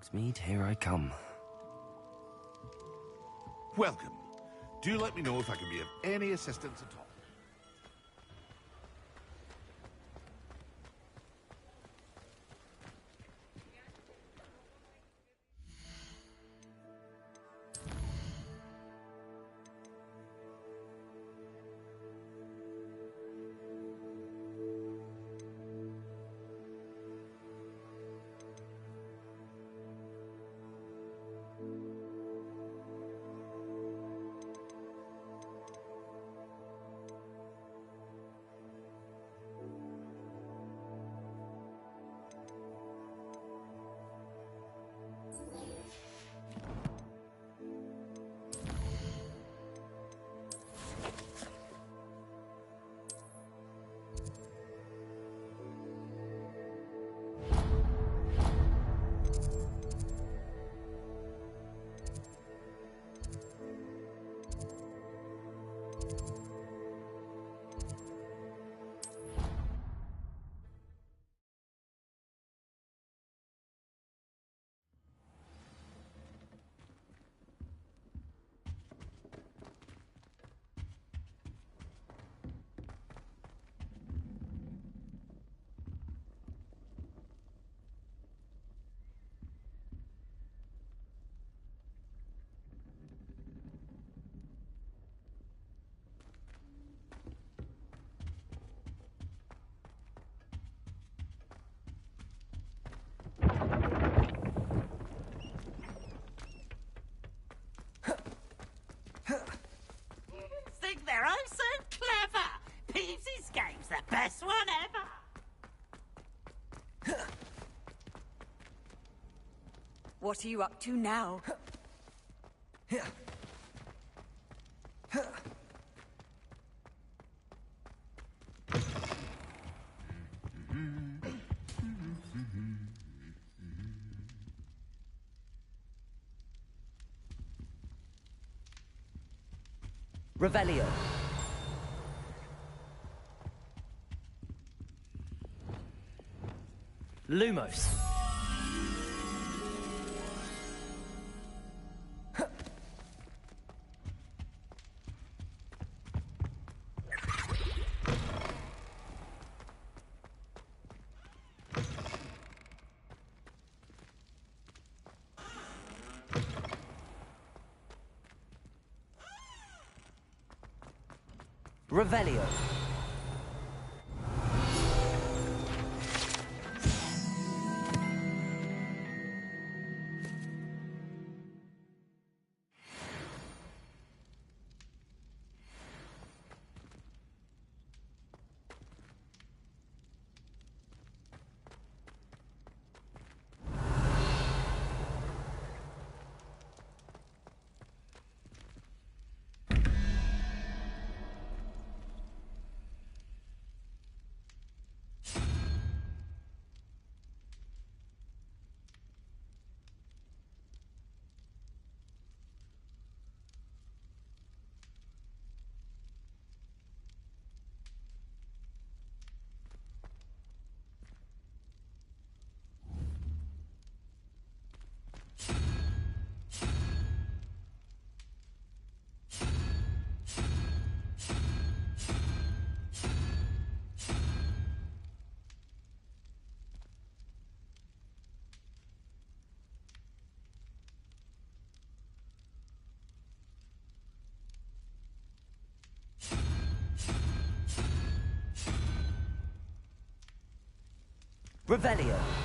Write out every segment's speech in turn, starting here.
Hogsmeade, here I come. Welcome. Do let me know if I can be of any assistance at all. Think they're oh so clever. Peevesy's game's the best one ever. What are you up to now? Revelio. Lumos. Revelio. Revelio.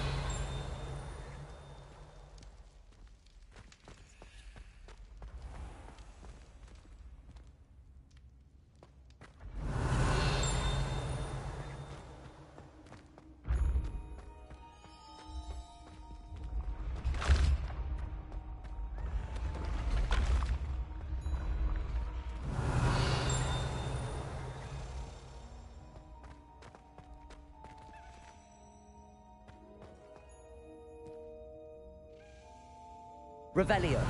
Revelio.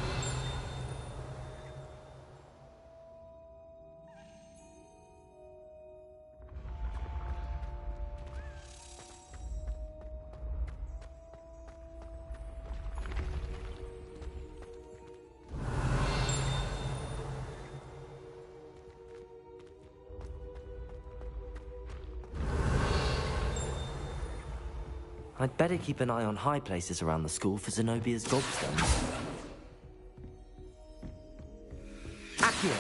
I'd better keep an eye on high places around the school for Zenobia's gobstones. Accio!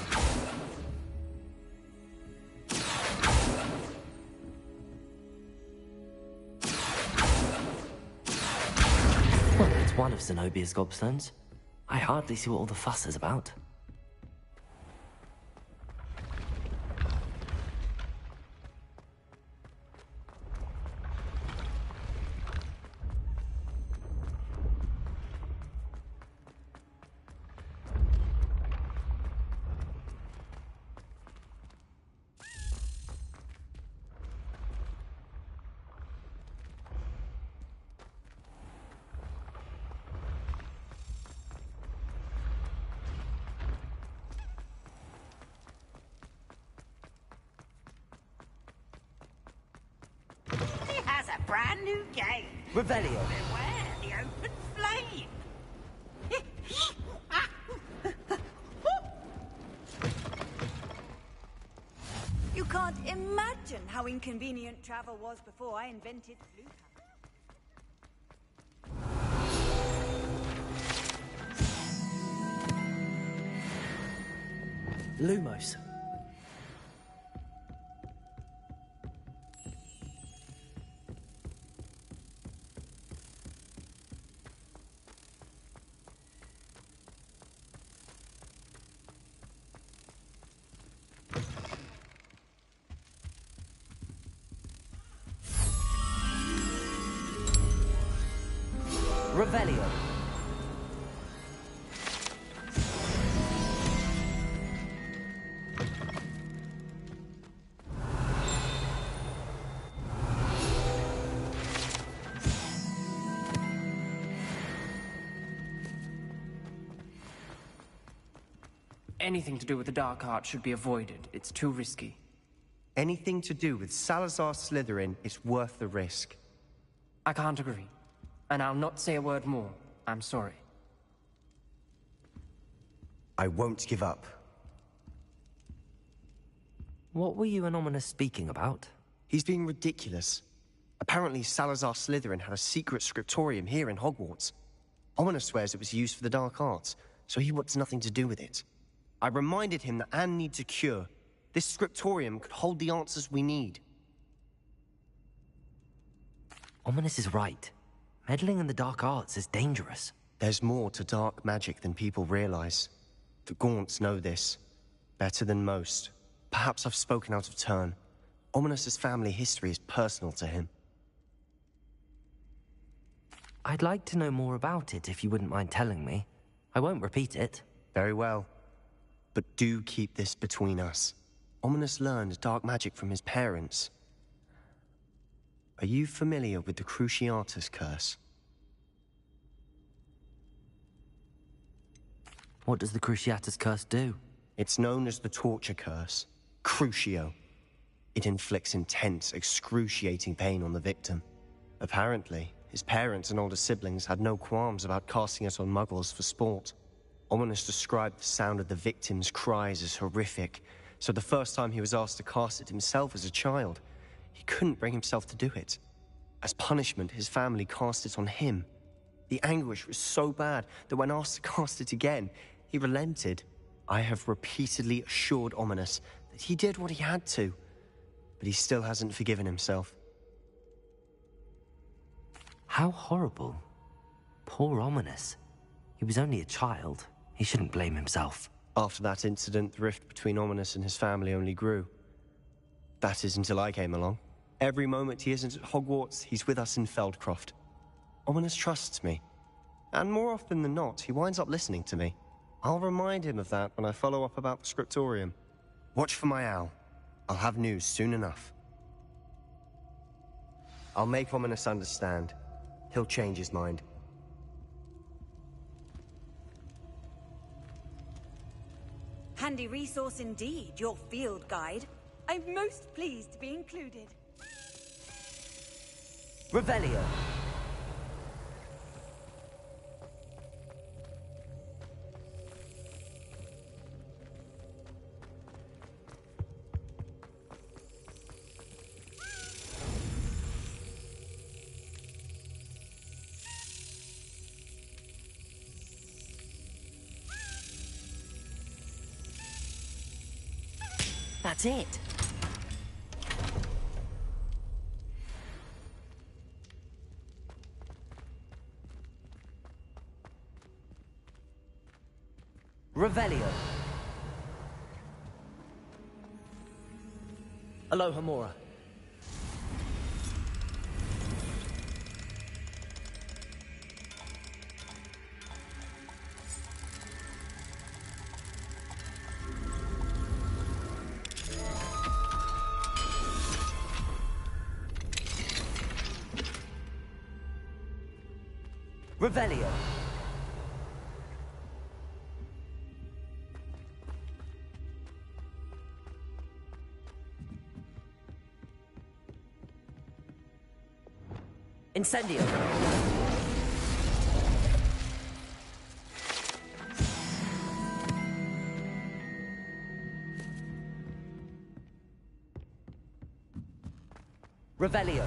Well, it's one of Zenobia's gobstones. I hardly see what all the fuss is about. He has a brand new game. Revelio! Beware the open flame. You can't imagine how inconvenient travel was before I invented blue Lumos. Revelio. Anything to do with the dark art should be avoided. It's too risky. Anything to do with Salazar Slytherin is worth the risk. I can't agree. And I'll not say a word more. I'm sorry. I won't give up. What were you and Ominous speaking about? He's being ridiculous. Apparently Salazar Slytherin had a secret scriptorium here in Hogwarts. Ominous swears it was used for the dark arts, so he wants nothing to do with it. I reminded him that Anne needs a cure. This scriptorium could hold the answers we need. Ominous is right. Meddling in the dark arts is dangerous. There's more to dark magic than people realize. The Gaunts know this. Better than most. Perhaps I've spoken out of turn. Ominous's family history is personal to him. I'd like to know more about it if you wouldn't mind telling me. I won't repeat it. Very well. But do keep this between us. Ominous learned dark magic from his parents. Are you familiar with the Cruciatus curse? What does the Cruciatus curse do? It's known as the torture curse. Crucio. It inflicts intense, excruciating pain on the victim. Apparently, his parents and older siblings had no qualms about casting it on muggles for sport. Ominous described the sound of the victim's cries as horrific, so the first time he was asked to cast it himself as a child, he couldn't bring himself to do it. As punishment, his family cast it on him. The anguish was so bad that when asked to cast it again, he relented. I have repeatedly assured Ominous that he did what he had to, but he still hasn't forgiven himself. How horrible. Poor Ominous. He was only a child. He shouldn't blame himself. After that incident, the rift between Ominous and his family only grew. That is until I came along. Every moment he isn't at Hogwarts, he's with us in Feldcroft. Ominous trusts me. And more often than not, he winds up listening to me. I'll remind him of that when I follow up about the scriptorium. Watch for my owl. I'll have news soon enough. I'll make Ominous understand. He'll change his mind. Handy resource indeed, your field guide. I'm most pleased to be included. Revelio. That's it. Revelio. Aloha Mora. Revelio. Incendio. Revelio.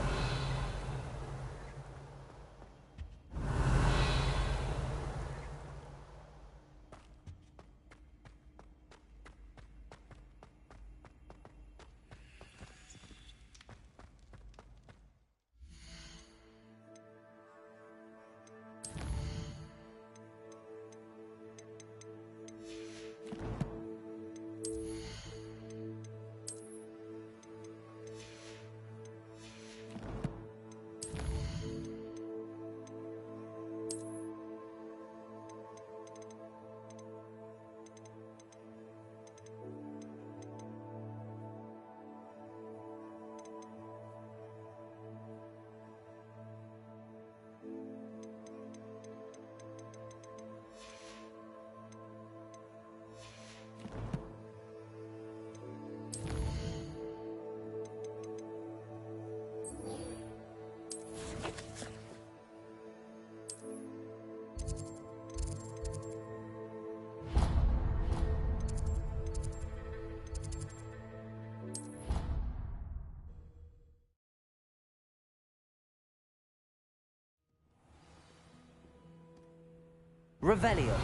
Revelio.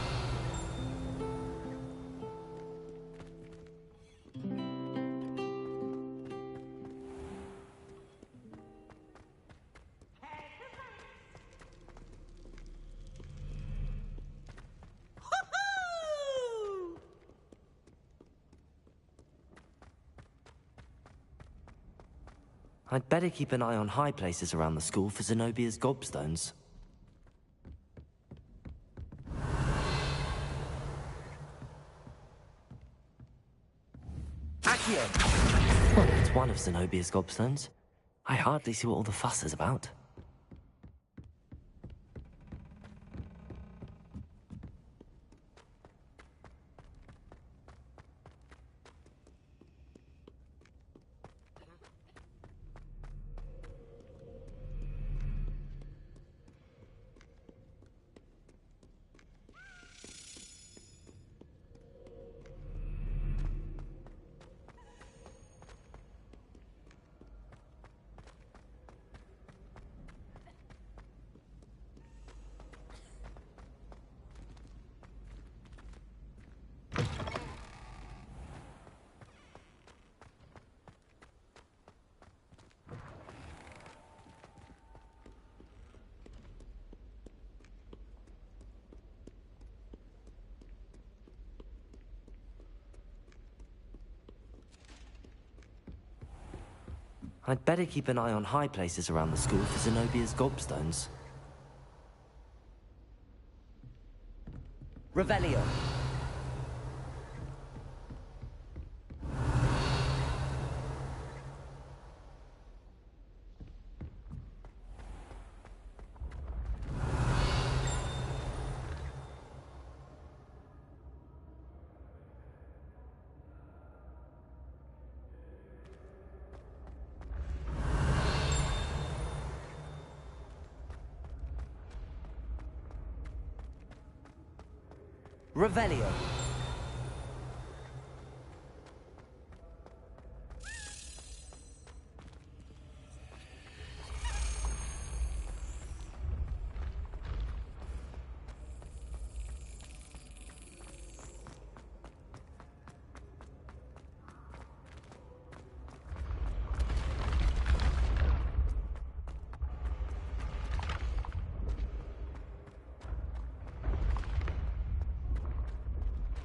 I'd better keep an eye on high places around the school for Zenobia's gobstones. Well, it's one of Zenobia's gobstones. I hardly see what all the fuss is about. I'd better keep an eye on high places around the school for Zenobia's gobstones. Revelio. Revelio.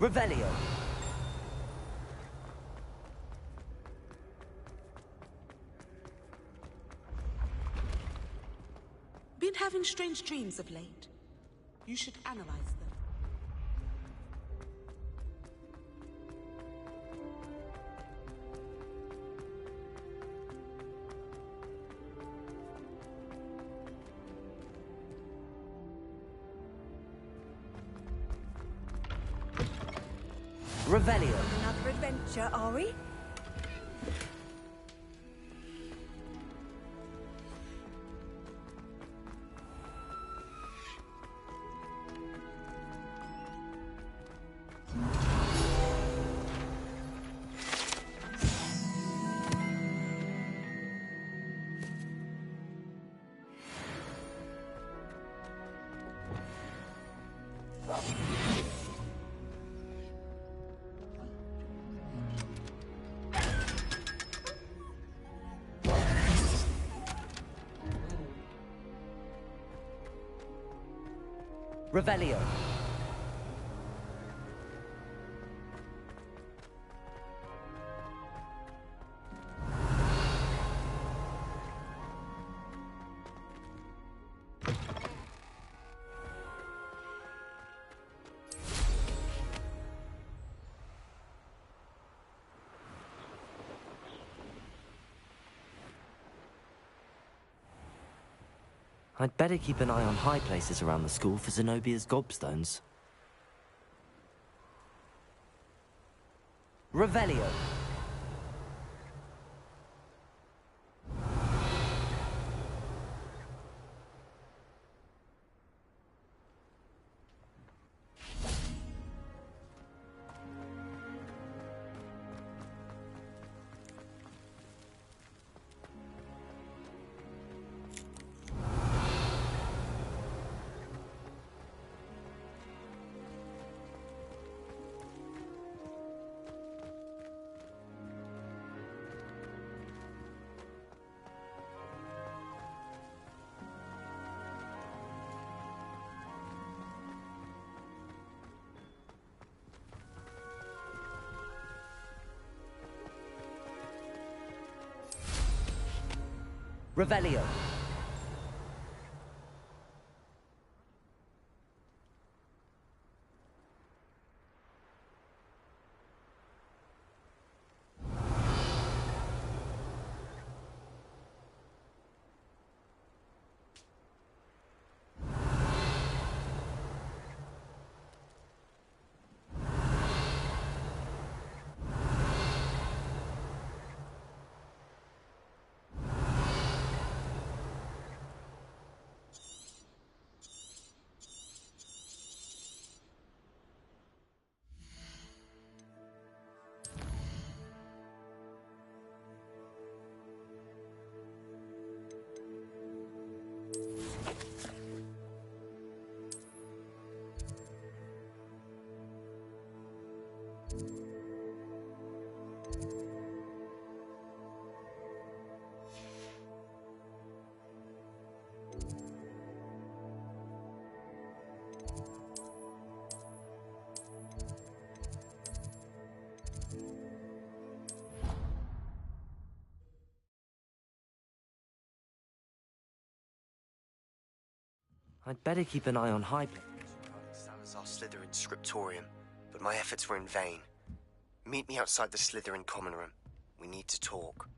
Revelio. Been having strange dreams of late. You should analyze them. Revelio. Another adventure, are we? Revelio. I'd better keep an eye on high places around the school for Zenobia's gobstones. Revelio. Revelio. I'd better keep an eye on high places. Salazar Slytherin scriptorium, but my efforts were in vain. Meet me outside the Slytherin common room. We need to talk.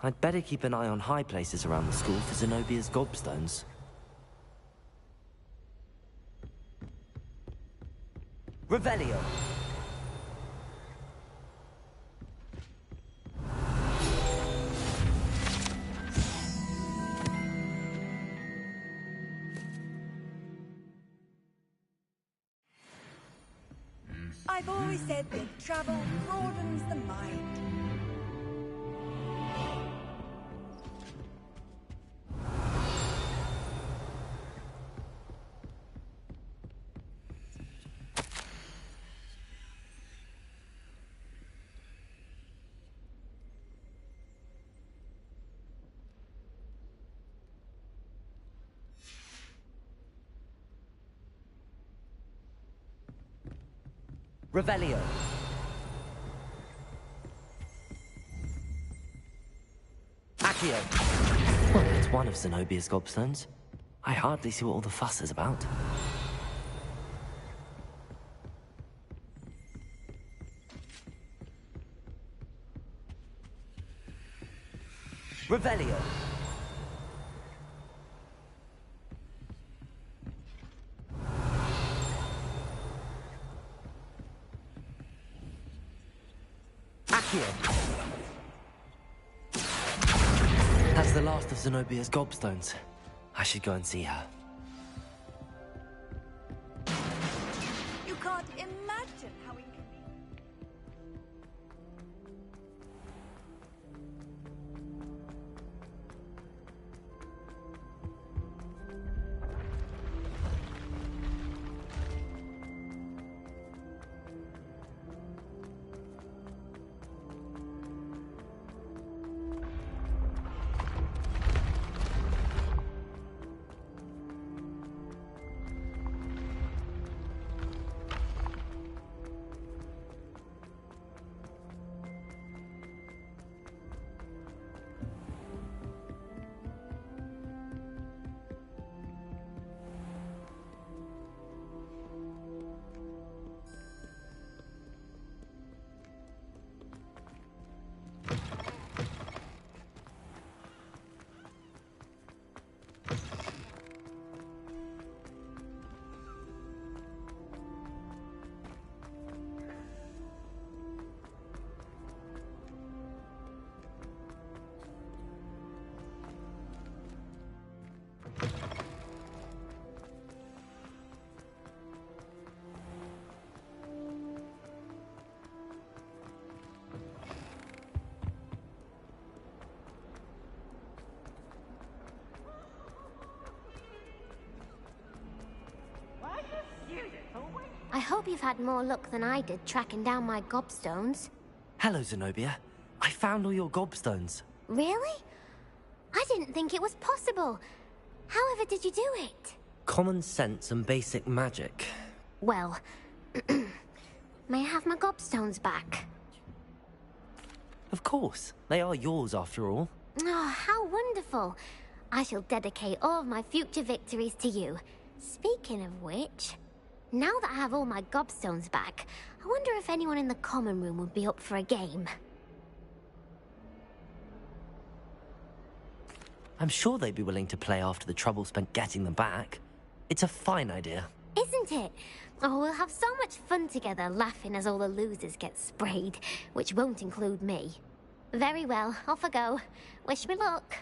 I'd better keep an eye on high places around the school for Zenobia's gobstones. Revelio. I've always said that travel broadens the mind. Revelio. Accio. Well, it's one of Zenobia's gobstones. I hardly see what all the fuss is about. Revelio. That's the last of Zenobia's gobstones. I should go and see her. You can't imagine how inconvenient. I hope you've had more luck than I did tracking down my gobstones. Hello, Zenobia. I found all your gobstones. Really? I didn't think it was possible. However did you do it? Common sense and basic magic. Well, may I have my gobstones back? Of course. They are yours, after all. Oh, how wonderful. I shall dedicate all of my future victories to you. Speaking of which, now that I have all my gobstones back, I wonder if anyone in the common room would be up for a game. I'm sure they'd be willing to play after the trouble spent getting them back. It's a fine idea. Isn't it? Oh, we'll have so much fun together, laughing as all the losers get sprayed, which won't include me. Very well, off I go. Wish me luck.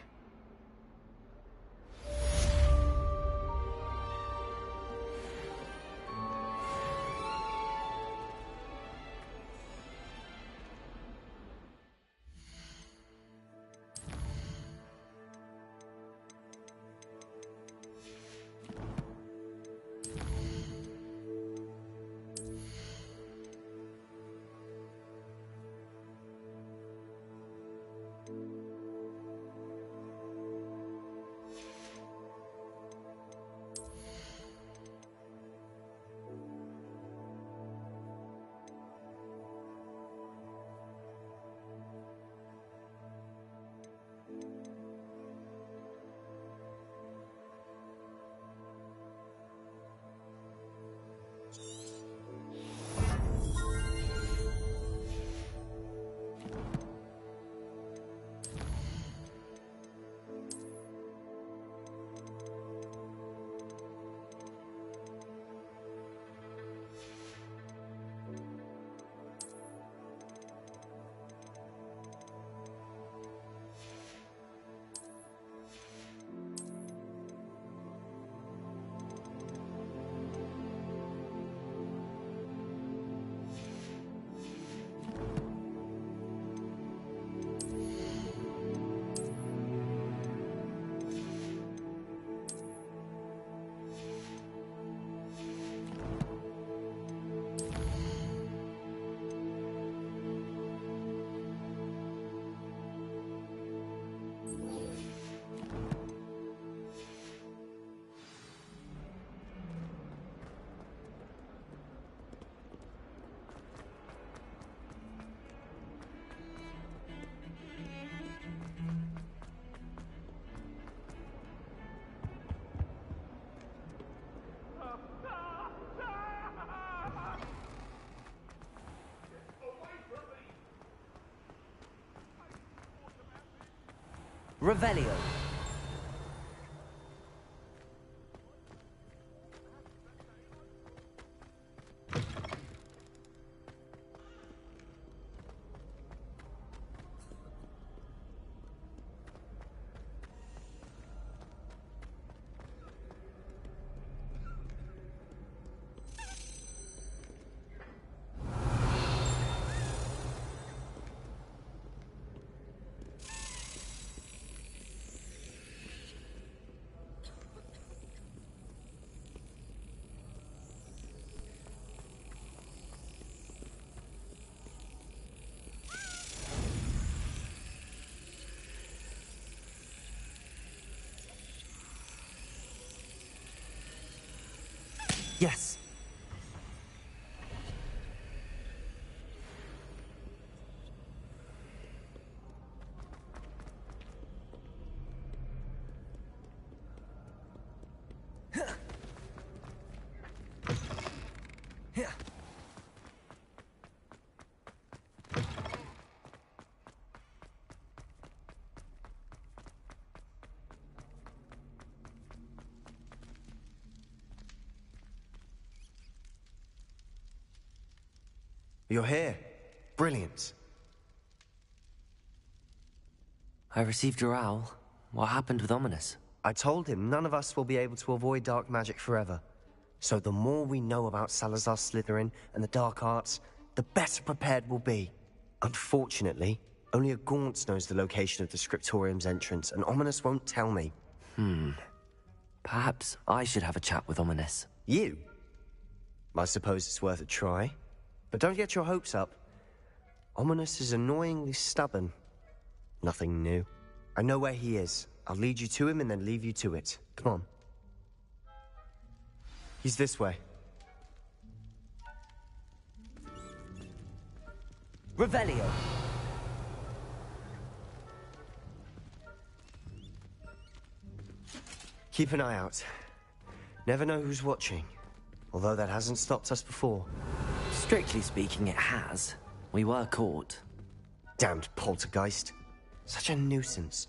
Revelio. Yes. You're here. Brilliant. I received your owl. What happened with Ominous? I told him none of us will be able to avoid dark magic forever. So the more we know about Salazar Slytherin and the dark arts, the better prepared we'll be. Unfortunately, only a Gaunt knows the location of the Scriptorium's entrance, and Ominous won't tell me. Perhaps I should have a chat with Ominous. You? I suppose it's worth a try. But don't get your hopes up. Ominous is annoyingly stubborn. Nothing new. I know where he is. I'll lead you to him and then leave you to it. Come on. He's this way. Revelio. Keep an eye out. Never know who's watching. Although that hasn't stopped us before. Strictly speaking, it has. We were caught. Damned poltergeist. Such a nuisance.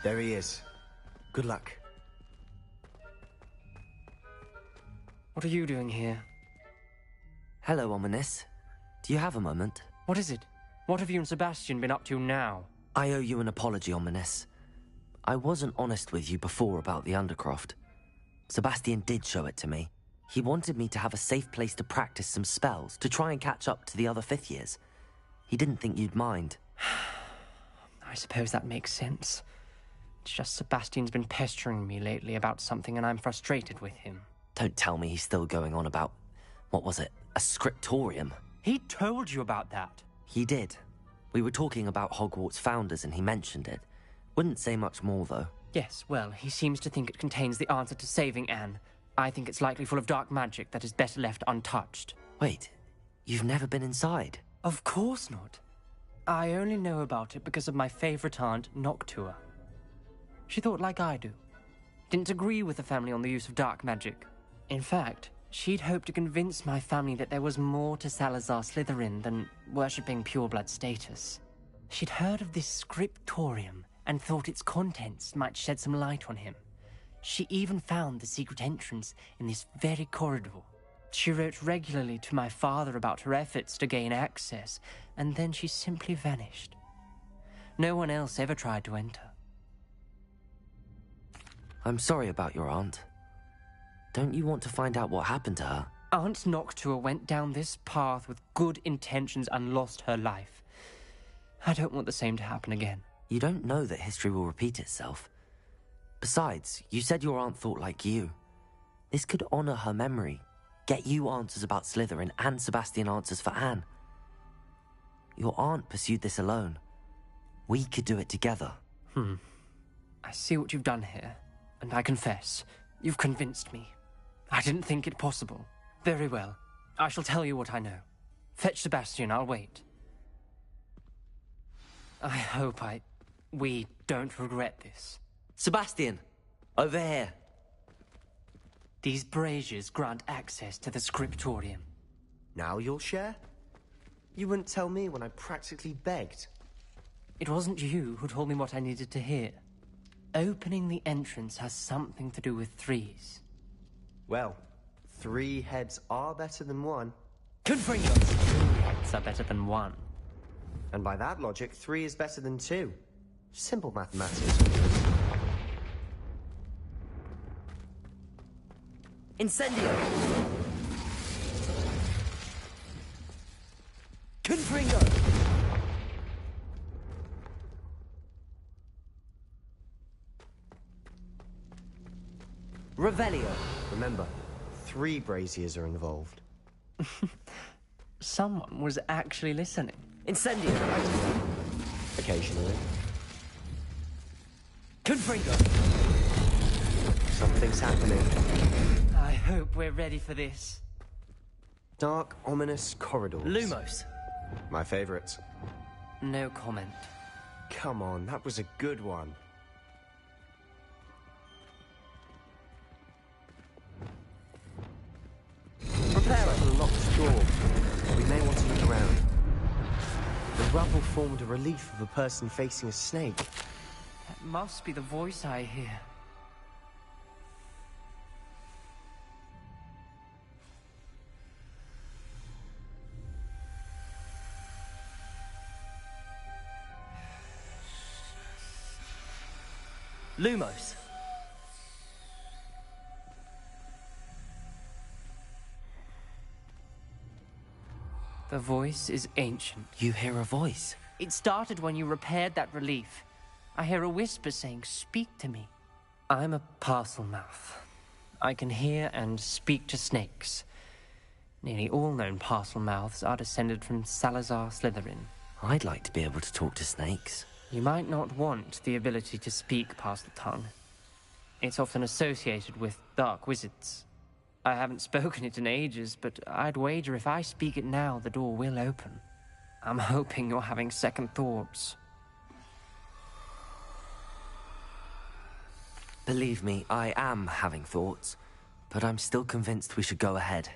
There he is. Good luck. What are you doing here? Hello, Ominous. Do you have a moment? What is it? What have you and Sebastian been up to now? I owe you an apology, Ominous. I wasn't honest with you before about the Undercroft. Sebastian did show it to me. He wanted me to have a safe place to practice some spells, to try and catch up to the other fifth years. He didn't think you'd mind. I suppose that makes sense. It's just Sebastian's been pestering me lately about something and I'm frustrated with him. Don't tell me he's still going on about, what was it, a scriptorium? He told you about that. He did. We were talking about Hogwarts founders and he mentioned it. Wouldn't say much more, though. Yes, well, he seems to think it contains the answer to saving Anne. I think it's likely full of dark magic that is better left untouched. Wait, you've never been inside? Of course not. I only know about it because of my favorite aunt, Noctua. She thought like I do. Didn't agree with the family on the use of dark magic. In fact, she'd hoped to convince my family that there was more to Salazar Slytherin than worshipping pureblood status. She'd heard of this scriptorium and thought its contents might shed some light on him. She even found the secret entrance in this very corridor. She wrote regularly to my father about her efforts to gain access, and then she simply vanished. No one else ever tried to enter. I'm sorry about your aunt. Don't you want to find out what happened to her? Aunt Noctua went down this path with good intentions and lost her life. I don't want the same to happen again. You don't know that history will repeat itself. Besides, you said your aunt thought like you. This could honor her memory, get you answers about Slytherin and Sebastian answers for Anne. Your aunt pursued this alone. We could do it together. I see what you've done here, and I confess, you've convinced me. I didn't think it possible. Very well. I shall tell you what I know. Fetch Sebastian, I'll wait. I hope we don't regret this. Sebastian, over here. These braziers grant access to the scriptorium. Now you'll share? You wouldn't tell me when I practically begged. It wasn't you who told me what I needed to hear. Opening the entrance has something to do with threes. Well, 3 heads are better than 1. Confringo! 3 heads are better than 1. And by that logic, 3 is better than 2. Simple mathematics. Incendio! Confringo! Revelio. Remember, 3 braziers are involved. Someone was actually listening. Incendio! Occasionally. Confringo! Something's happening. I hope we're ready for this. Dark, ominous corridors. Lumos. My favorite. No comment. Come on, that was a good one. Prepare for a locked door. We may want to look around. The rubble formed a relief of a person facing a snake. That must be the voice I hear. Lumos. The voice is ancient. You hear a voice. It started when you repaired that relief. I hear a whisper saying, "Speak to me." I'm a parcel mouth. I can hear and speak to snakes. Nearly all known parcel mouths are descended from Salazar Slytherin. I'd like to be able to talk to snakes. You might not want the ability to speak parcel tongue. It's often associated with dark wizards. I haven't spoken it in ages, but I'd wager if I speak it now, the door will open. I'm hoping you're having second thoughts. Believe me, I am having thoughts, but I'm still convinced we should go ahead.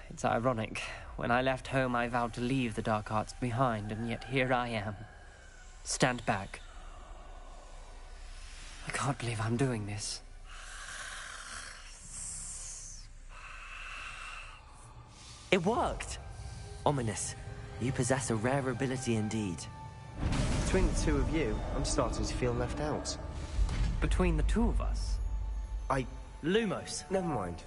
It's ironic. When I left home, I vowed to leave the dark arts behind, and yet here I am. Stand back. I can't believe I'm doing this. It worked! Ominous. You possess a rare ability indeed. Between the 2 of you, I'm starting to feel left out. Between the 2 of us? Lumos. Never mind.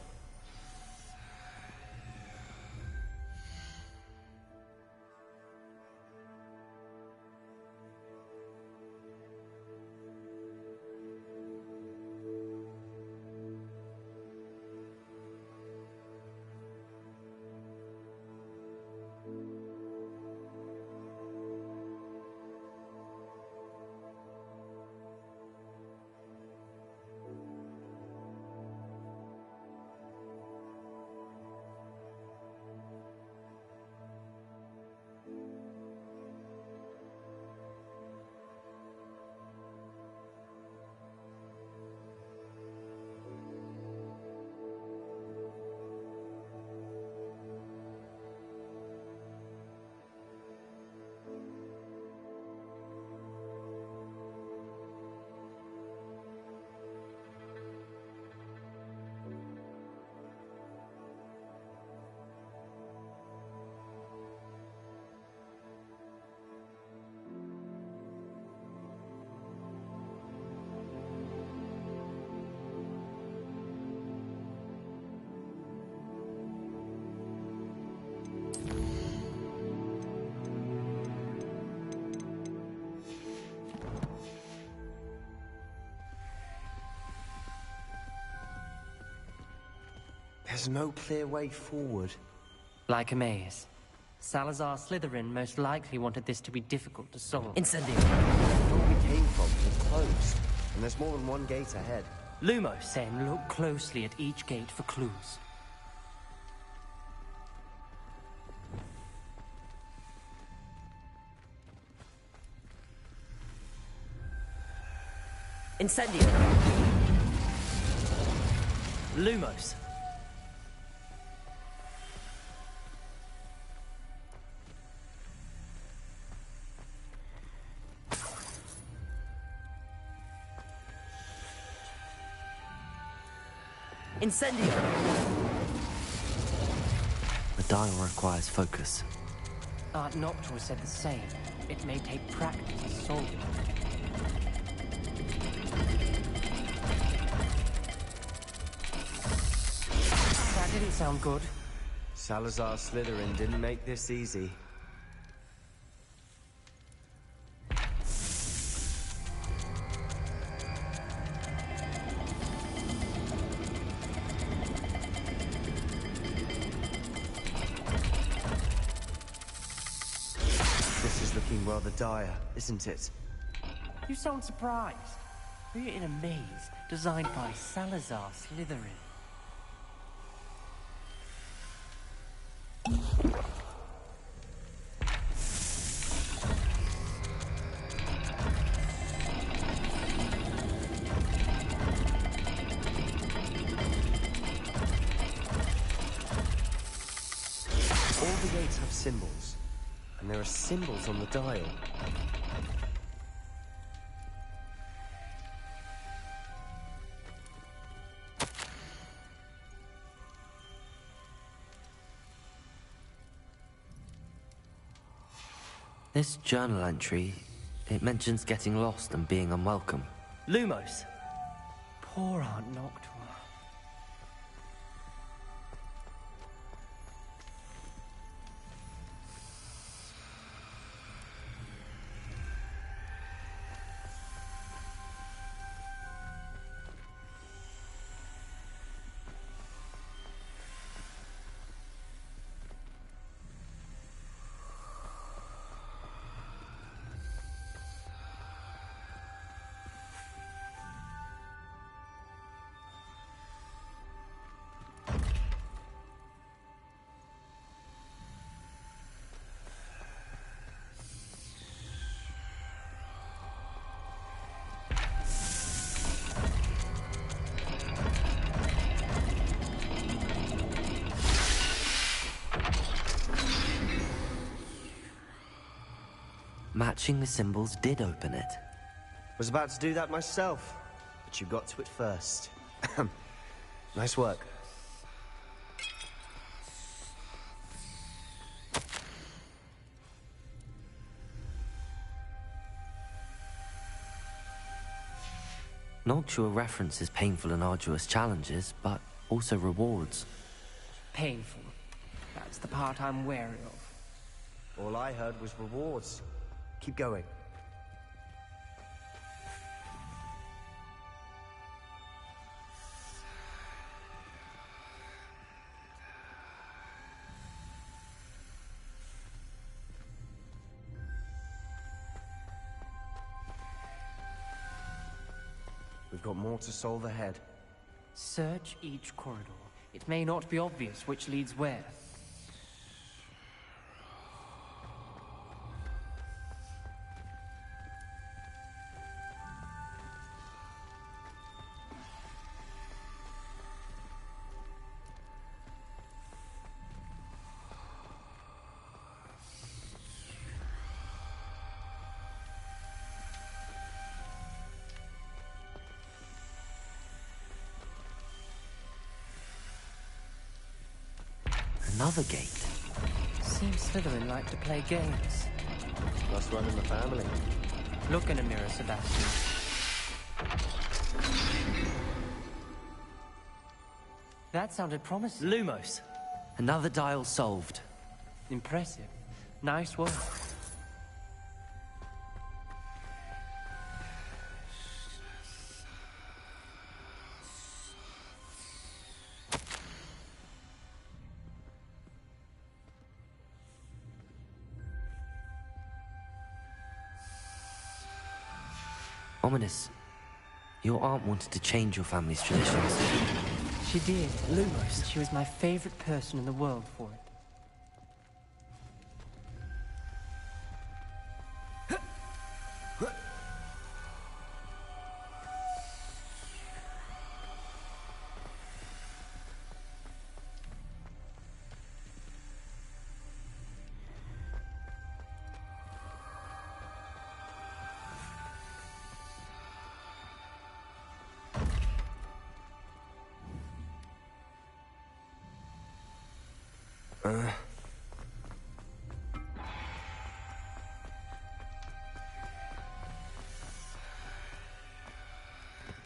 There's no clear way forward. Like a maze. Salazar Slytherin most likely wanted this to be difficult to solve. Incendio. The door we came from is closed, and there's more than one gate ahead. Lumos. Then look closely at each gate for clues. Incendio. Lumos. Incendio. The dial requires focus. Aunt Noctua said the same. It may take practice to solve it. That didn't sound good. Salazar Slytherin didn't make this easy. This is looking rather dire, isn't it? You sound surprised. We're in a maze designed by Salazar Slytherin. All the gates have symbols, and there are symbols on the dial. This journal entry, it mentions getting lost and being unwelcome. Lumos. Poor Aunt Noctua. Matching the symbols did open it. Was about to do that myself, but you got to it first. Nice work. Noctua references painful and arduous challenges, but also rewards. Painful. That's the part I'm wary of. All I heard was rewards. Keep going. We've got more to solve ahead. Search each corridor. It may not be obvious which leads where. Another gate. Seems Slytherin like to play games. Must run in the family. Look in a mirror, Sebastian. That sounded promising. Lumos. Another dial solved. Impressive. Nice work. Ominous. Your aunt wanted to change your family's traditions. She did. Lumos. She was my favorite person in the world for it.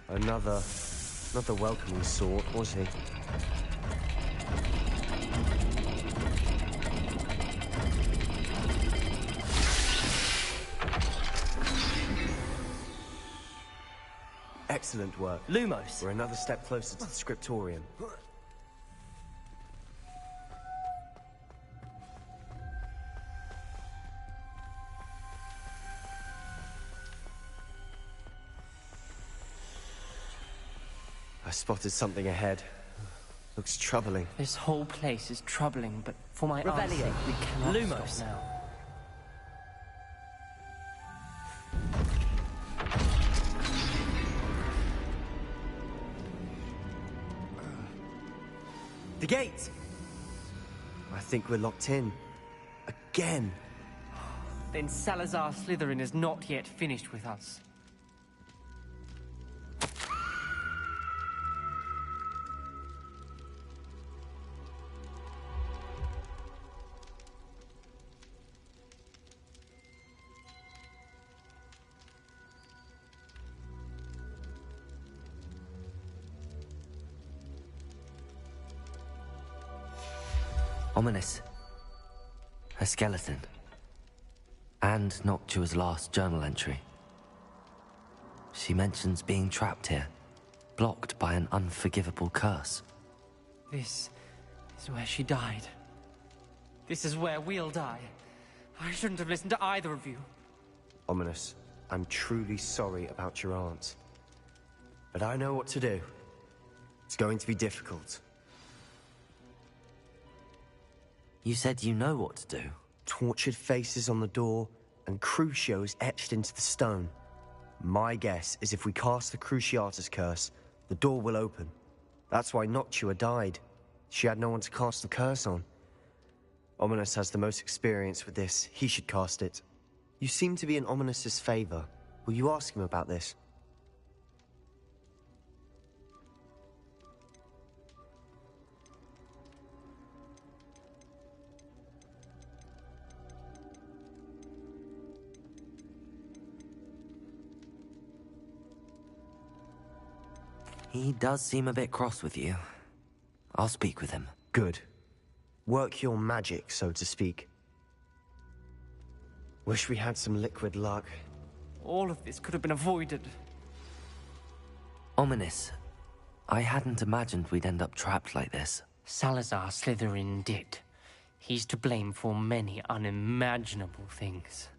Another welcoming sort, was he? Excellent work. Lumos! We're another step closer to the scriptorium. I spotted something ahead. Looks troubling. This whole place is troubling, but for my aunt's Revelio. sake, we cannot Lumos. stop now. The gate! I think we're locked in. Again. Then Salazar Slytherin is not yet finished with us. Ominous. A skeleton. And Noctua's last journal entry. She mentions being trapped here, blocked by an unforgivable curse. This is where she died. This is where we'll die. I shouldn't have listened to either of you. Ominous, I'm truly sorry about your aunt. But I know what to do. It's going to be difficult. You said you know what to do. Tortured faces on the door, and Crucios etched into the stone. My guess is if we cast the Cruciatus curse, the door will open. That's why Noctua died. She had no one to cast the curse on. Ominous has the most experience with this. He should cast it. You seem to be in Ominous's favor. Will you ask him about this? He does seem a bit cross with you. I'll speak with him. Good. Work your magic, so to speak. Wish we had some liquid luck. All of this could have been avoided. Ominous. I hadn't imagined we'd end up trapped like this. Salazar Slytherin did. He's to blame for many unimaginable things.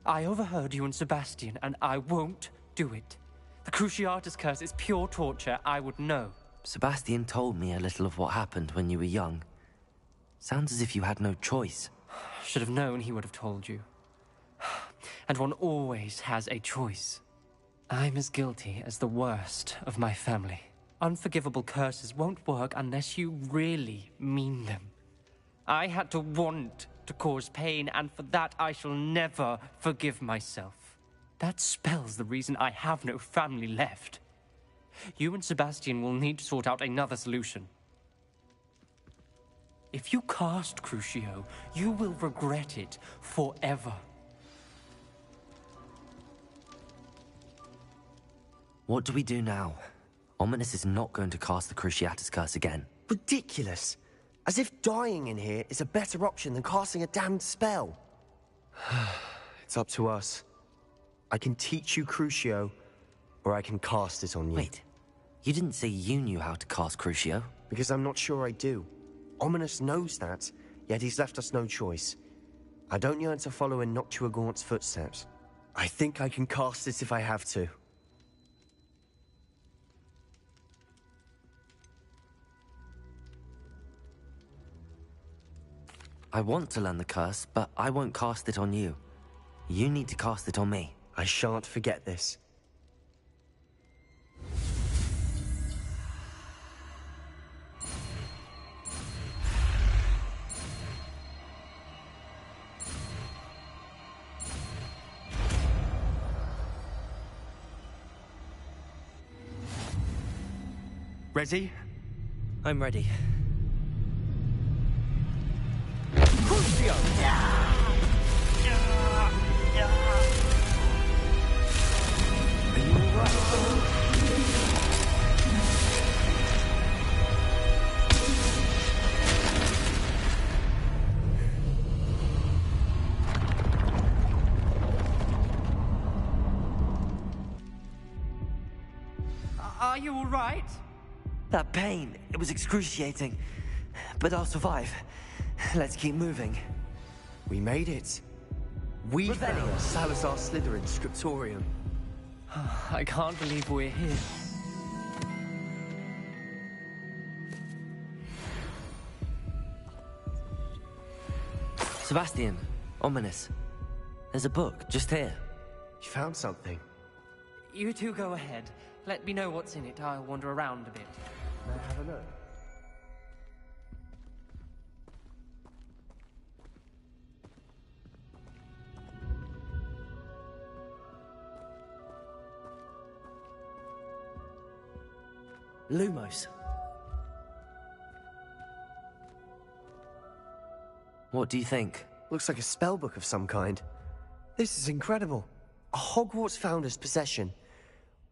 I overheard you and Sebastian, and I won't do it. The Cruciatus curse is pure torture, I would know. Sebastian told me a little of what happened when you were young. Sounds as if you had no choice. Should have known he would have told you. And one always has a choice. I'm as guilty as the worst of my family. Unforgivable curses won't work unless you really mean them. I had to want to cause pain, and for that I shall never forgive myself. That spells the reason I have no family left. You and Sebastian will need to sort out another solution. If you cast Crucio, you will regret it forever. What do we do now? Ominous is not going to cast the Cruciatus curse again. Ridiculous! As if dying in here is a better option than casting a damned spell. It's up to us. I can teach you Crucio, or I can cast it on you. Wait, you didn't say you knew how to cast Crucio? Because I'm not sure I do. Ominous knows that, yet he's left us no choice. I don't yearn to follow in Noctua Gaunt's footsteps. I think I can cast it if I have to. I want to learn the curse, but I won't cast it on you. You need to cast it on me. I shan't forget this. Ready? I'm ready. Are you all right? That pain, it was excruciating. But I'll survive. Let's keep moving. We made it. We Revelio. found Salazar Slytherin's scriptorium. I can't believe we're here. Sebastian, ominous. There's a book just here. You found something. You two go ahead. Let me know what's in it. I'll wander around a bit. May I have a look? Lumos. What do you think? Looks like a spellbook of some kind. This is incredible. A Hogwarts founder's possession.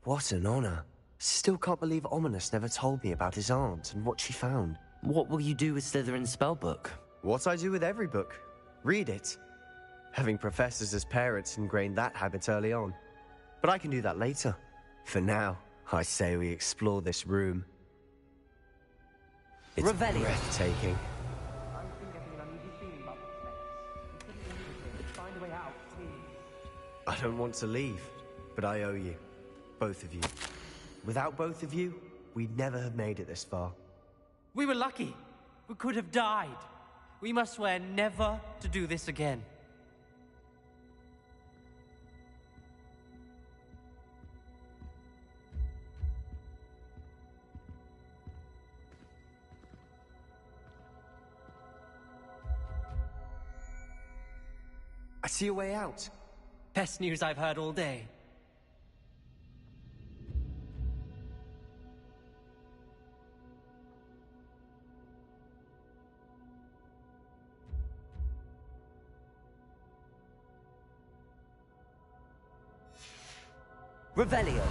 What an honor. Still can't believe Ominous never told me about his aunt and what she found. What will you do with Slytherin's spellbook? What I do with every book. Read it. Having professors as parents ingrained that habit early on. But I can do that later. For now, I say we explore this room. It's Revelio. breathtaking. I don't want to leave, but I owe you. Both of you. Without both of you, we'd never have made it this far. We were lucky. We could have died. We must swear never to do this again. I see a way out. Best news I've heard all day. Revelio.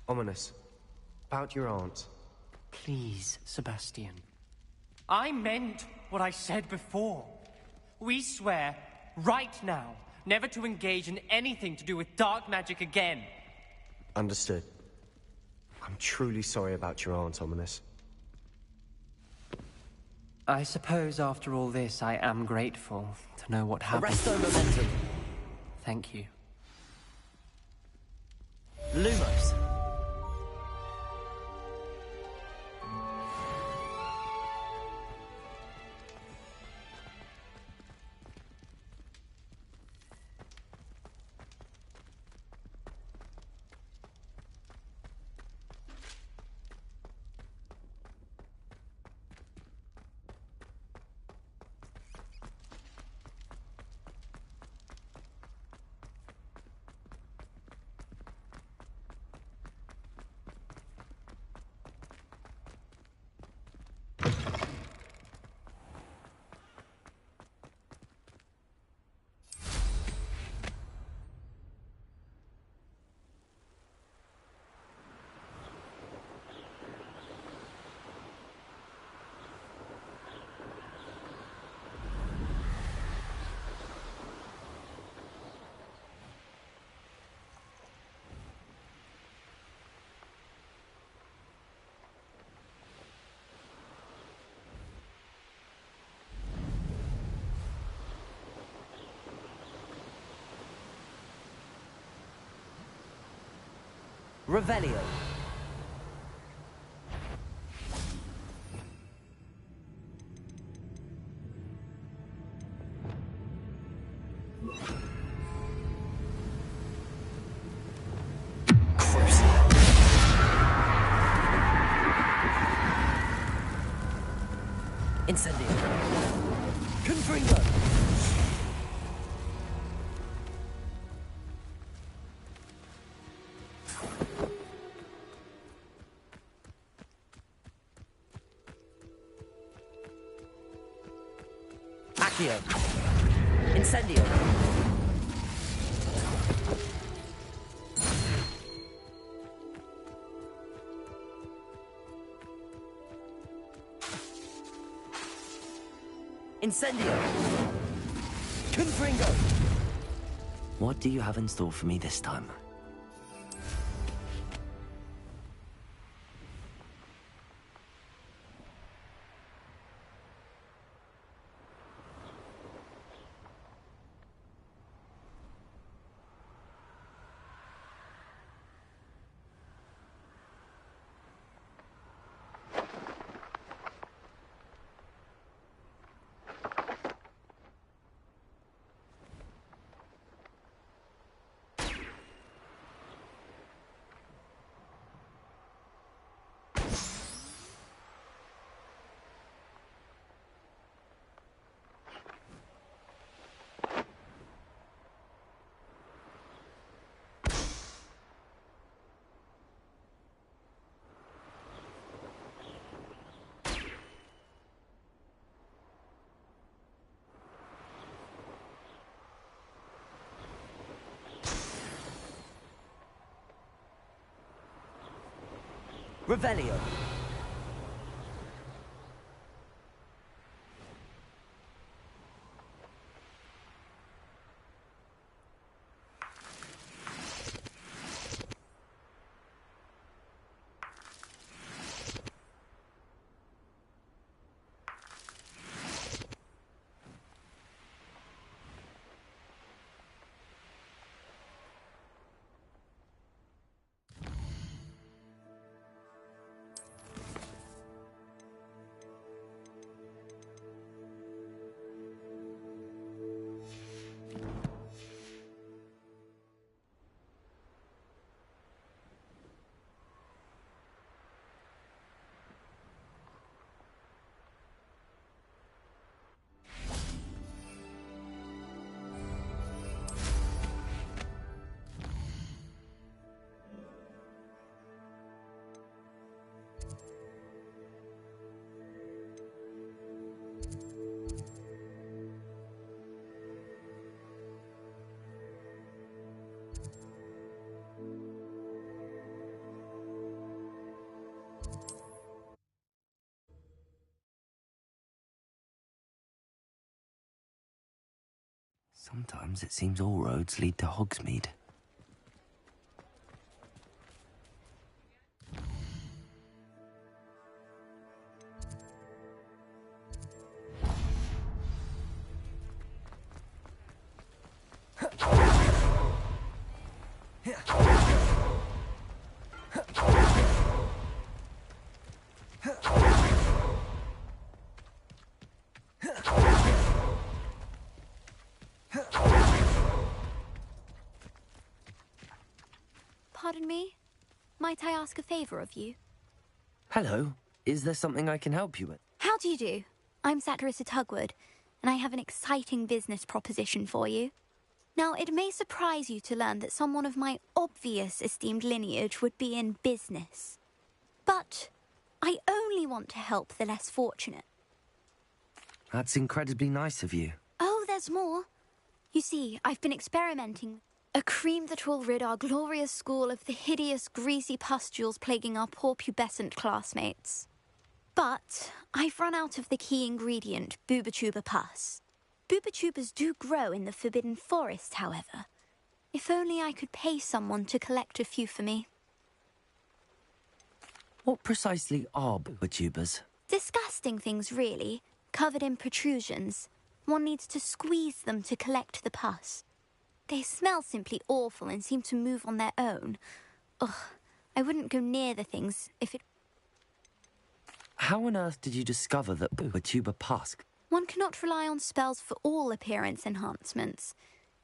Ominous. About your aunt. Please, Sebastian. I meant what I said before. We swear, right now, never to engage in anything to do with dark magic again. Understood. I'm truly sorry about your aunt, Ominous. I suppose after all this, I am grateful to know what happened. Arresto momentum. Thank you. Lumos. Revelio. Incendio. Confringo. Accio. Incendio. Incendio. Confringo. What do you have in store for me this time? Revelio. Sometimes it seems all roads lead to Hogsmeade. Pardon me? Might I ask a favor of you? Hello. Is there something I can help you with? How do you do? I'm Satirissa Tugwood, and I have an exciting business proposition for you. Now, it may surprise you to learn that someone of my obvious esteemed lineage would be in business. But I only want to help the less fortunate. That's incredibly nice of you. Oh, there's more. You see, I've been experimenting. A cream that will rid our glorious school of the hideous, greasy pustules plaguing our poor pubescent classmates. But I've run out of the key ingredient, Booba-Tuba pus. Booba-Tubas do grow in the Forbidden Forest, however. If only I could pay someone to collect a few for me. What precisely are Booba-Tubas? Disgusting things, really, covered in protrusions. One needs to squeeze them to collect the pus. They smell simply awful and seem to move on their own. Ugh, I wouldn't go near the things if it... How on earth did you discover that Booba-Tuba pus? One cannot rely on spells for all appearance enhancements.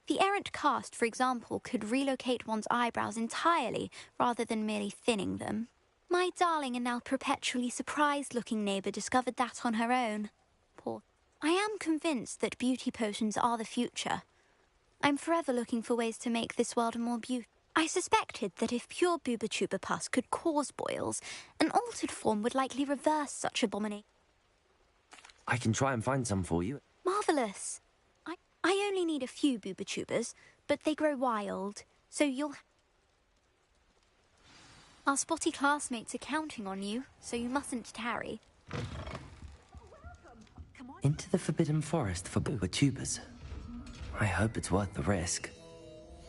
The errant cast, for example, could relocate one's eyebrows entirely rather than merely thinning them. My darling and now perpetually surprised-looking neighbour discovered that on her own. Poor... I am convinced that beauty potions are the future. I'm forever looking for ways to make this world more beautiful. I suspected that if pure Booba-Tuba pus could cause boils, an altered form would likely reverse such abomination. I can try and find some for you. Marvellous. I only need a few booba-tubers, but they grow wild, so you'll... Our spotty classmates are counting on you, so you mustn't tarry. Into the Forbidden Forest for booba-tubers. I hope it's worth the risk.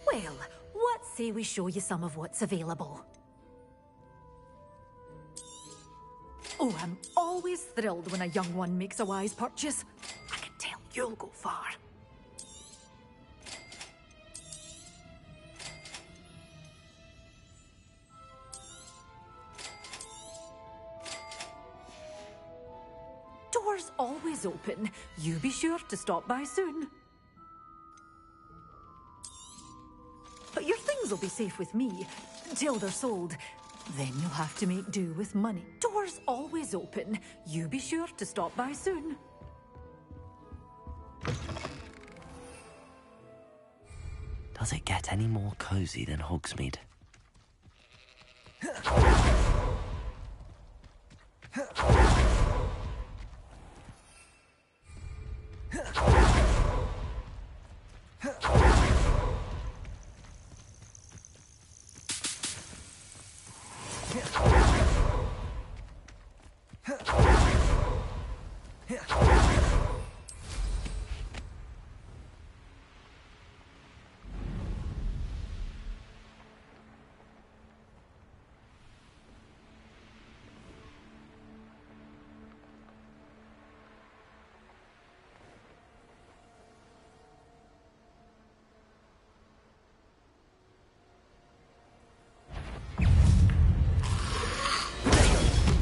Well, what say we show you some of what's available? Oh, I'm always thrilled when a young one makes a wise purchase. I can tell you'll go far. Doors always open. You be sure to stop by soon. But your things will be safe with me, till they're sold. Then you'll have to make do with money. Doors always open. You be sure to stop by soon. Does it get any more cozy than Hogsmeade?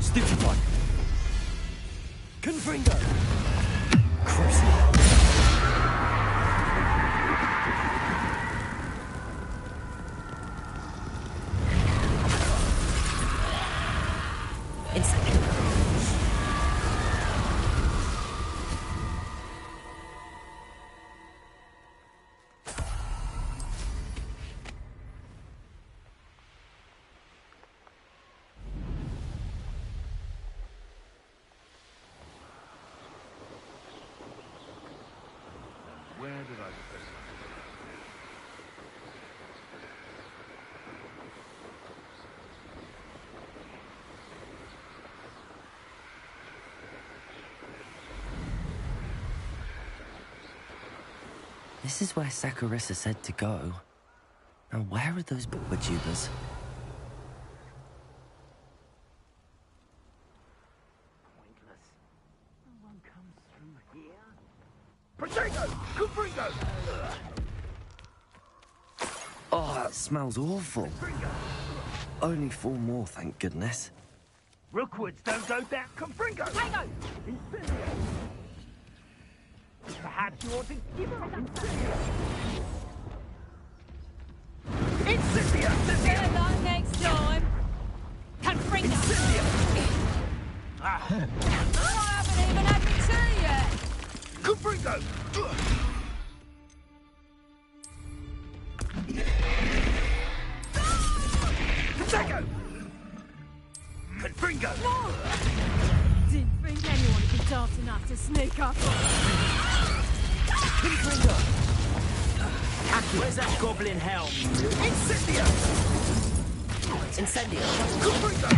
Stupefy! Confringo! Crucible! Incendio! Where did I put this? This is where Saccharissa said to go. Now where are those booba-tubers? Pointless. No one comes through here. Potato! Confringo! Oh, that smells awful. Only 4 more, thank goodness. Rookwoods don't go down. Confringo! Potato! Incendio! Perhaps you ought to give her Incendio! Incendio! Incendio! Like next time. Confringo! Incendio! I haven't even had my tea yet. Confringo! Potato! Confringo! Didn't think anyone would be daft enough to sneak up on Where's that goblin helm? Incendio! Incendio! Confringo!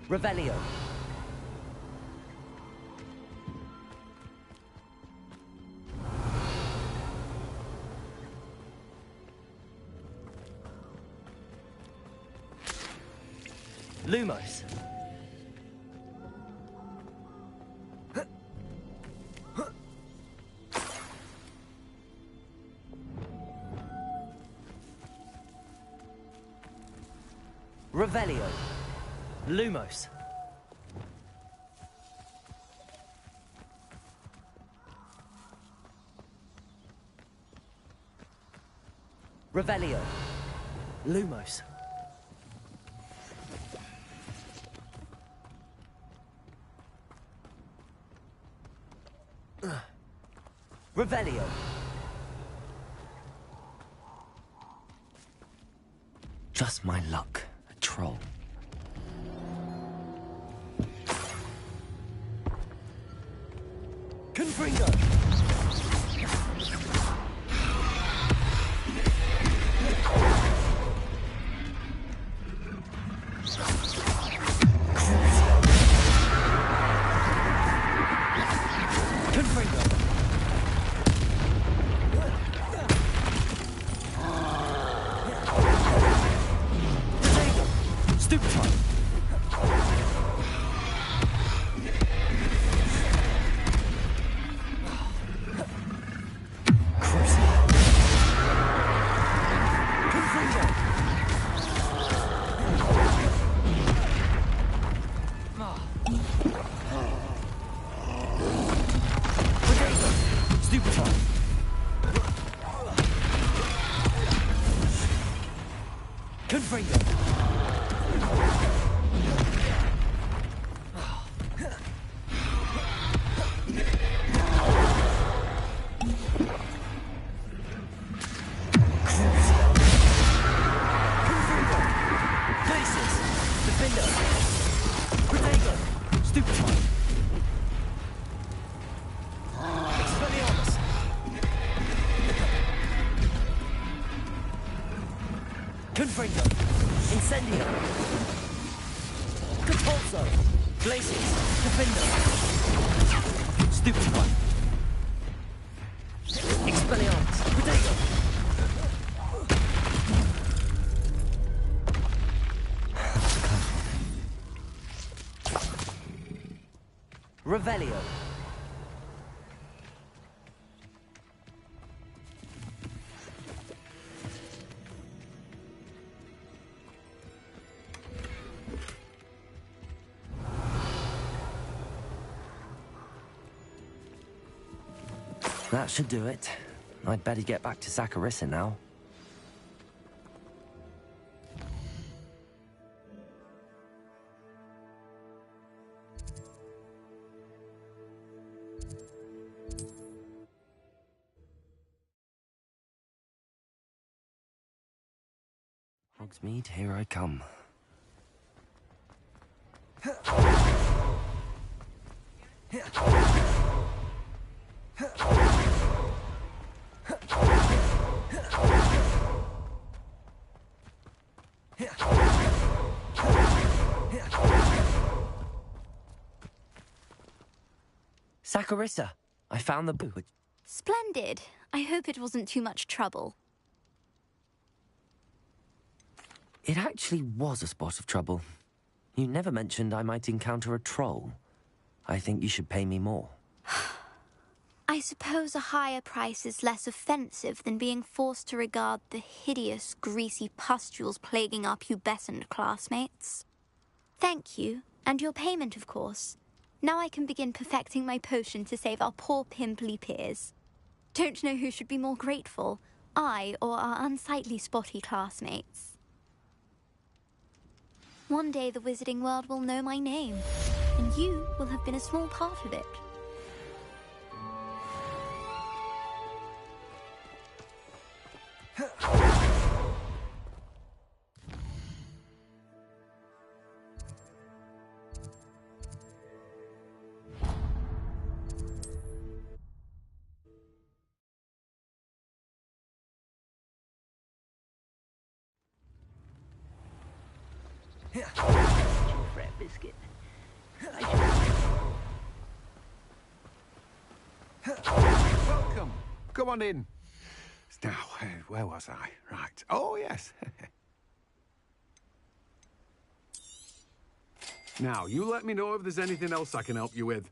Revelio. Lumos. Revelio. Lumos. Revelio. Lumos. Revelio. Just my luck. A troll. Confringo! Confringo. Incendio. Compulso. Glacius. Defender. Stupid one. Expelliarmus. Protego. Revelio. That should do it. I'd better get back to Zacharissa now. Hogsmeade, here I come. Zacharissa, I found the boot. Splendid. I hope it wasn't too much trouble. It actually was a spot of trouble. You never mentioned I might encounter a troll. I think you should pay me more. I suppose a higher price is less offensive than being forced to regard the hideous, greasy pustules plaguing our pubescent classmates. Thank you, and your payment, of course. Now I can begin perfecting my potion to save our poor pimply peers. Don't know who should be more grateful, I or our unsightly spotty classmates. One day the wizarding world will know my name, and you will have been a small part of it. Frat biscuit. Welcome. Come on in. Now, where was I? Right. Oh, yes. Now, you let me know if there's anything else I can help you with.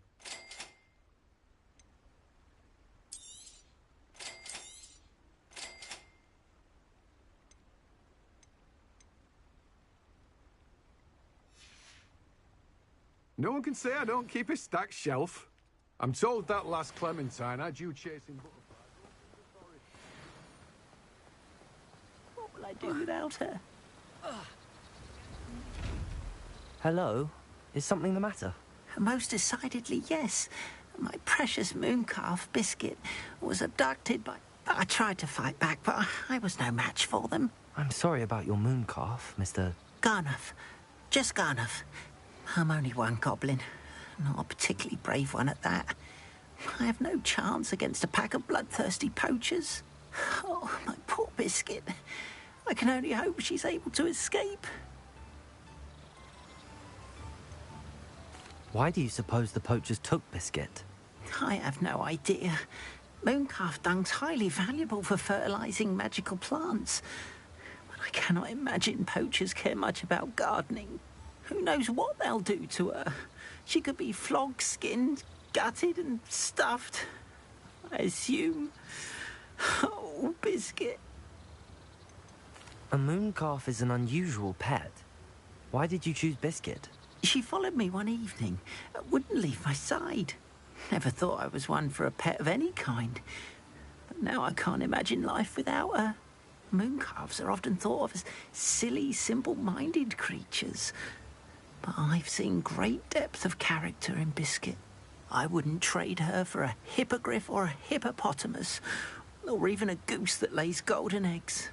No one can say I don't keep a stacked shelf. I'm told that last Clementine had you chasing butterflies. will I do without her? Hello? Is something the matter? Most decidedly, yes. My precious mooncalf, Biscuit, was abducted by... I tried to fight back, but I was no match for them. I'm sorry about your mooncalf, Mr... Garnuff. Just Garnuff. I'm only one goblin. Not a particularly brave one at that. I have no chance against a pack of bloodthirsty poachers. Oh, my poor Biscuit. I can only hope she's able to escape. Why do you suppose the poachers took Biscuit? I have no idea. Mooncalf dung's highly valuable for fertilizing magical plants. But I cannot imagine poachers care much about gardening. Who knows what they'll do to her? She could be flogged, skinned, gutted and stuffed. I assume. Oh, Biscuit. A mooncalf is an unusual pet. Why did you choose Biscuit? She followed me one evening. Wouldn't leave my side. Never thought I was one for a pet of any kind. But now I can't imagine life without her. Mooncalves are often thought of as silly, simple-minded creatures. But I've seen great depth of character in Biscuit. I wouldn't trade her for a hippogriff or a hippopotamus, or even a goose that lays golden eggs.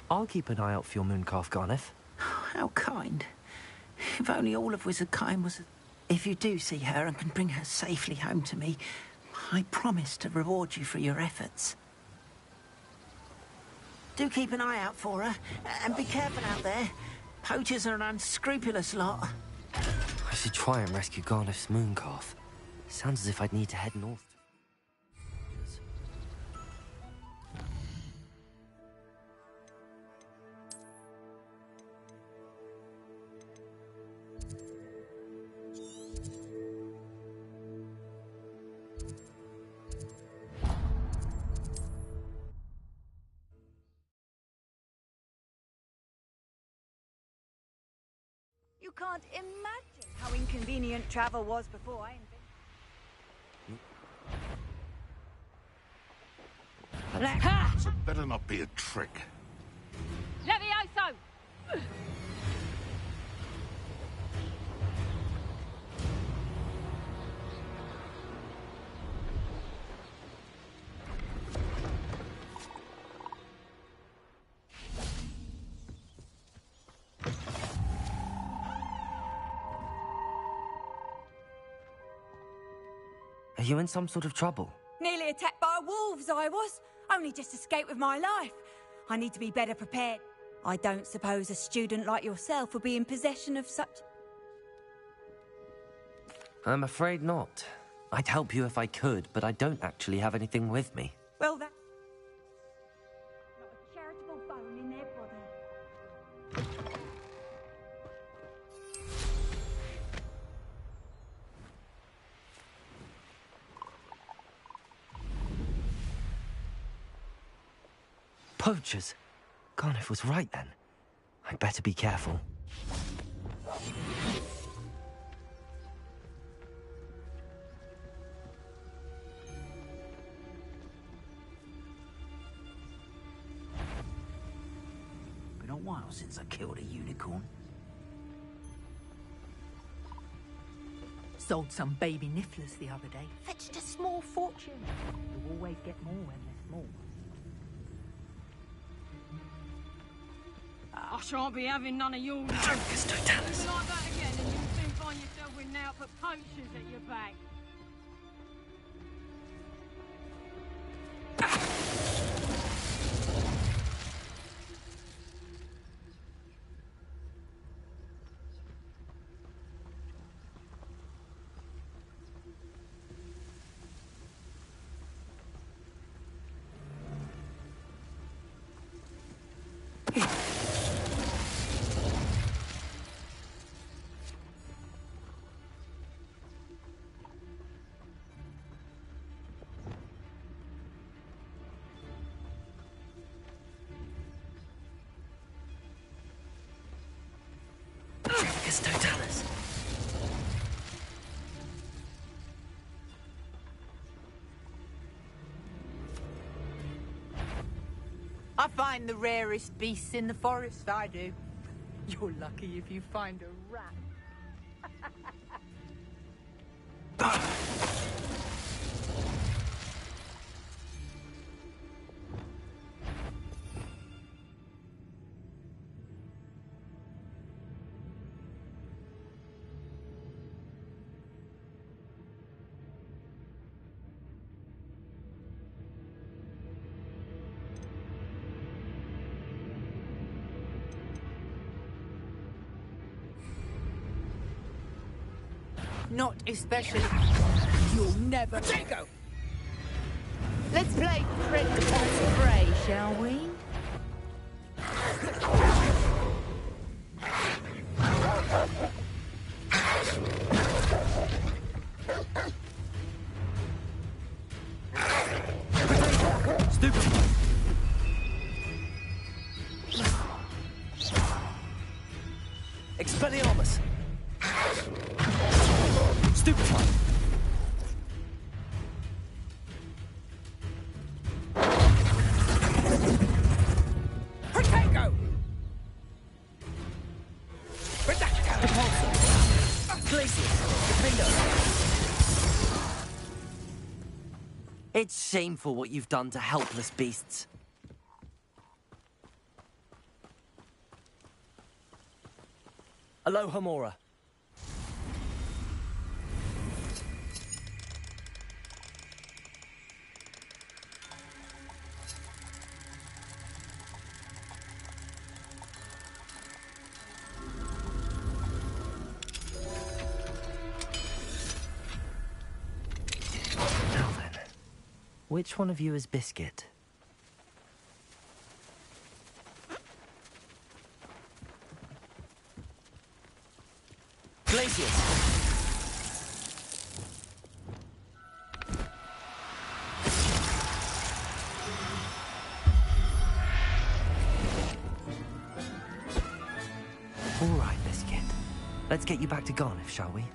I'll keep an eye out for your mooncalf, Garniff. How kind. If only all of Wizardkine was... If you do see her and can bring her safely home to me, I promise to reward you for your efforts. Do keep an eye out for her, and be careful out there. Poachers are an unscrupulous lot. I should try and rescue Garniff's mooncalf. Sounds as if I'd need to head north. You can't imagine how inconvenient travel was before I invented. So better not be a trick. Levioso! Are you in some sort of trouble? Nearly attacked by wolves, I was. Only just escaped with my life. I need to be better prepared. I don't suppose a student like yourself would be in possession of such... I'm afraid not. I'd help you if I could, but I don't actually have anything with me. Well, that's... not a charitable bone in their body. Poachers! Garniff was right then. I'd better be careful. Been a while since I killed a unicorn. Sold some baby nifflers the other day. Fetched a small fortune. You always get more when they're small. I shan't be having none of yours. Focus, Totalis. Like that again, and you'll soon find yourself with now for poachers at your back. Focus, Totalis. I find the rarest beasts in the forest, I do. You're lucky if you find a rat. Not especially. You'll never. Potato! Let's play Prick or Pray, shall we? Stupid. Expelliarmus. Stupefy. Potato! It's shameful what you've done to helpless beasts. Aloha Mora. Which one of you is Biscuit? Glacius! All right, Biscuit. Let's get you back to Garniff, shall we?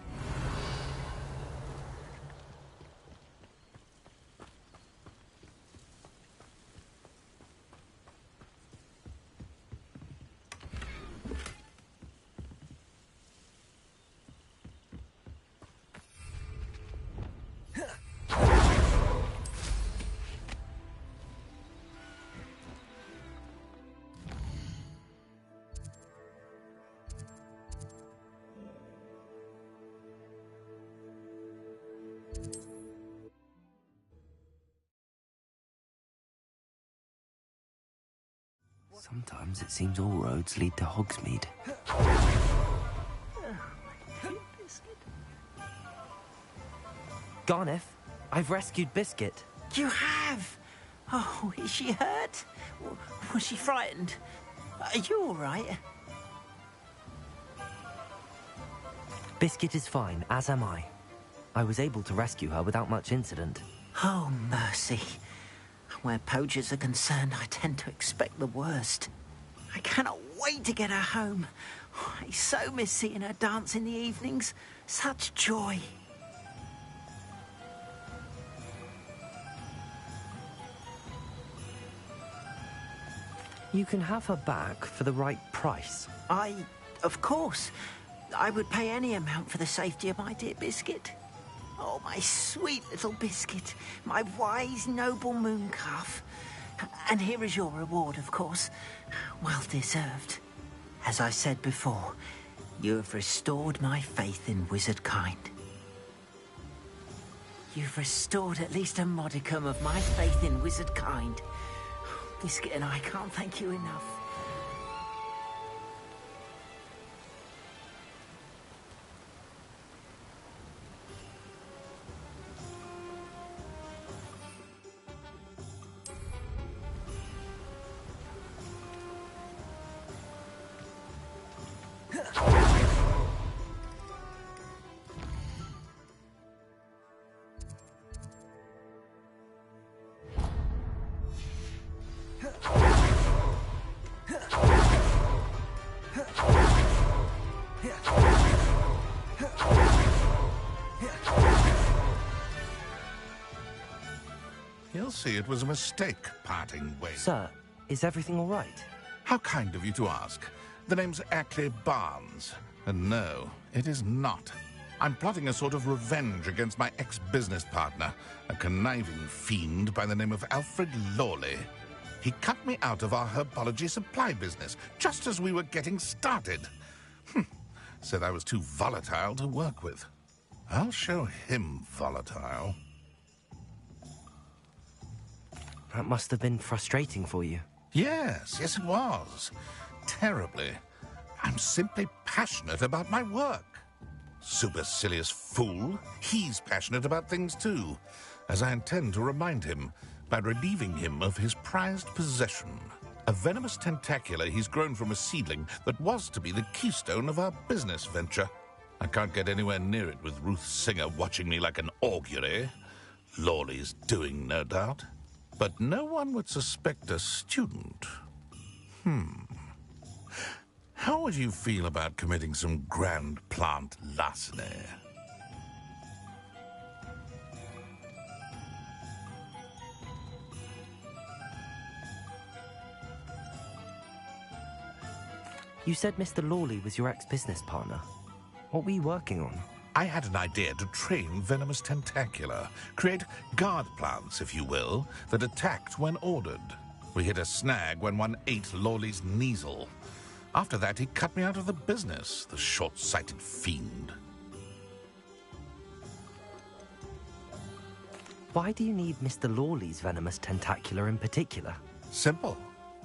Sometimes it seems all roads lead to Hogsmeade. Garniff, I've rescued Biscuit. You have? Oh, is she hurt? Was she frightened? Are you all right? Biscuit is fine, as am I. I was able to rescue her without much incident. Oh, mercy. Where poachers are concerned, I tend to expect the worst. I cannot wait to get her home. I so miss seeing her dance in the evenings. Such joy. You can have her back for the right price. Of course. I would pay any amount for the safety of my dear Biscuit. Oh, my sweet little Biscuit, my wise, noble moon calf. And here is your reward, of course. Well deserved. As I said before, you have restored my faith in wizard kind. You've restored at least a modicum of my faith in wizard kind. Biscuit and I can't thank you enough. He'll see it was a mistake parting ways. Sir, Is everything all right? How kind of you to ask. The name's Ackley Barnes. And no, it is not. I'm plotting a sort of revenge against my ex-business partner, a conniving fiend by the name of Alfred Lawley. He cut me out of our herbology supply business just as we were getting started. Said I was too volatile to work with. I'll show him volatile. That must have been frustrating for you. Yes, it was. Terribly. I'm simply passionate about my work. Supercilious fool. He's passionate about things too, as I intend to remind him by relieving him of his prized possession. A venomous tentacula he's grown from a seedling that was to be the keystone of our business venture. I can't get anywhere near it with Ruth Singer watching me like an augury. Lawley's doing, no doubt. But no one would suspect a student. How would you feel about committing some grand plant larceny? You said Mr. Lawley was your ex-business partner. What were you working on? I had an idea to train venomous tentacula, create guard plants, if you will, that attacked when ordered. We hit a snag when one ate Lawley's Kneasel. After that, he cut me out of the business, the short-sighted fiend. Why do you need Mr. Lawley's venomous tentacula in particular? Simple.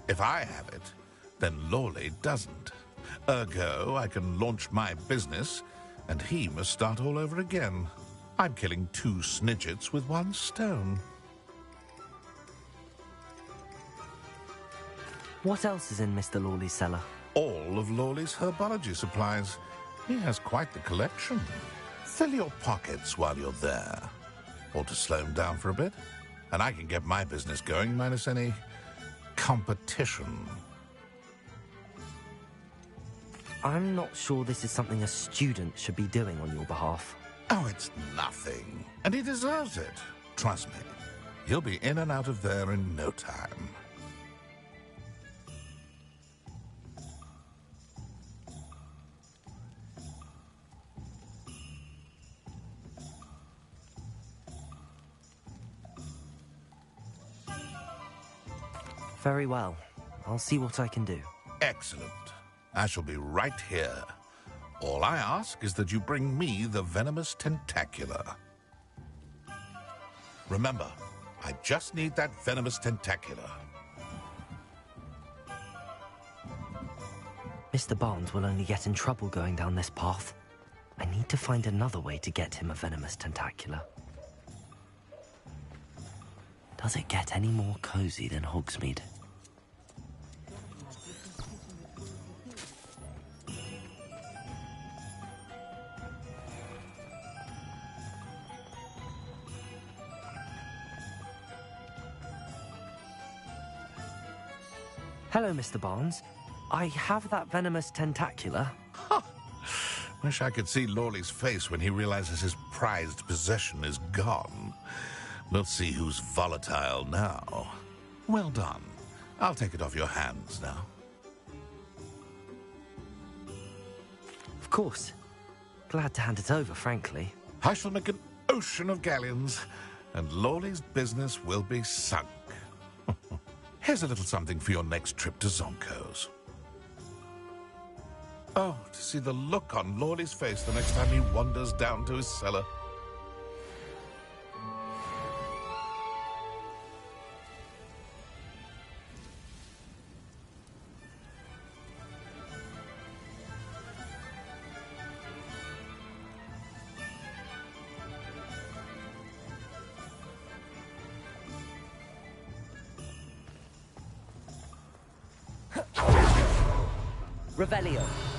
If I have it, then Lawley doesn't. Ergo, I can launch my business, and he must start all over again. I'm killing 2 snidgets with 1 stone. What else is in Mr. Lawley's cellar? All of Lawley's herbology supplies. He has quite the collection. Fill your pockets while you're there. Or to slow him down for a bit. And I can get my business going minus any competition. I'm not sure this is something a student should be doing on your behalf. Oh, it's nothing. And he deserves it. Trust me. He'll be in and out of there in no time. Very well. I'll see what I can do. Excellent. I shall be right here. All I ask is that you bring me the venomous tentacula. Remember, I just need that venomous tentacula. Mr. Barnes will only get in trouble going down this path. I need to find another way to get him a venomous tentacula. Does it get any more cozy than Hogsmeade? Hello, Mr. Barnes. I have that venomous tentacula. Wish I could see Lawley's face when he realizes his prized possession is gone. We'll see who's volatile now. Well done. I'll take it off your hands now. Of course. Glad to hand it over, frankly. I shall make an ocean of galleons, and Lawley's business will be sunk. Here's a little something for your next trip to Zonko's. Oh, to see the look on Lawley's face the next time he wanders down to his cellar. Revelio.